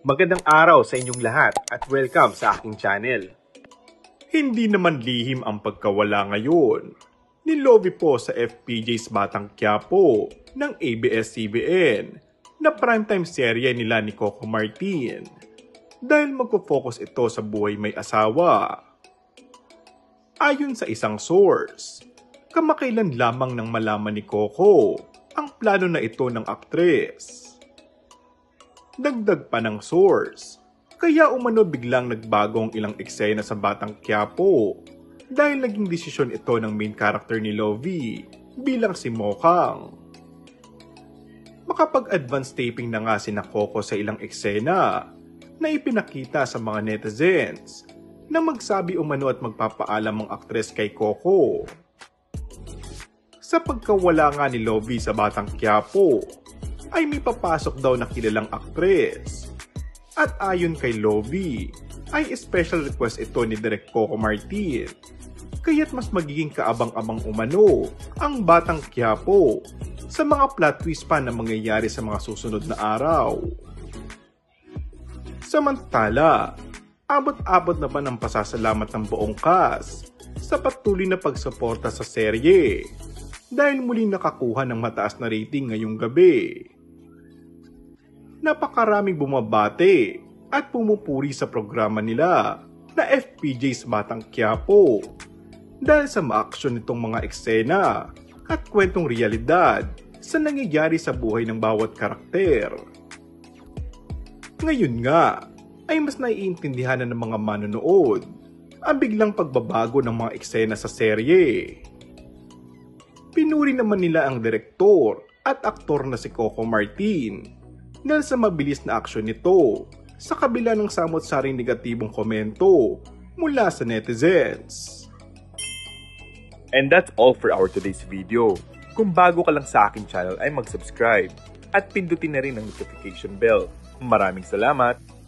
Magandang araw sa inyong lahat at welcome sa aking channel. Hindi naman lihim ang pagkawala ngayon ni Lovie po sa FPJ's Batang Quiapo ng ABS-CBN na primetime serye nila ni Coco Martin dahil magpo-focus ito sa buhay may asawa. Ayon sa isang source, kamakailan lamang nang malaman ni Coco ang plano na ito ng aktres. Dagdag pa ng source, kaya umano biglang nagbago ang ilang eksena sa Batang Quiapo dahil naging desisyon ito ng main character ni Lovie bilang si Mokang. Makapag-advance taping na nga sina Coco sa ilang eksena na ipinakita sa mga netizens na magsabi umano at magpapaalam ang aktres kay Coco. Sa pagkawala nga ni Lovie sa Batang Quiapo, ay may papasok daw na kilalang aktres. At ayon kay Lovie, ay special request ito ni Direk Coco Martin. Kaya't mas magiging kaabang-abang umano ang Batang Quiapo sa mga plot twist pa na mangyayari sa mga susunod na araw. Samantala, abot-abot na ba ng pasasalamat ng buong cast sa patuloy na pagsuporta sa serye dahil muling nakakuha ng mataas na rating ngayong gabi. Napakaraming bumabate at pumupuri sa programa nila na FPJ's Batang Quiapo dahil sa maaksyon nitong mga eksena at kwentong realidad sa nangyayari sa buhay ng bawat karakter. Ngayon nga ay mas naiintindihan na ng mga manonood ang biglang pagbabago ng mga eksena sa serye. Pinuri naman nila ang direktor at aktor na si Coco Martin dahil sa mabilis na aksyon nito sa kabila ng samot-saring negatibong komento mula sa netizens. And that's all for our today's video. Kung bago ka lang sa aking channel ay mag-subscribe at pindutin na rin ang notification bell. Maraming salamat!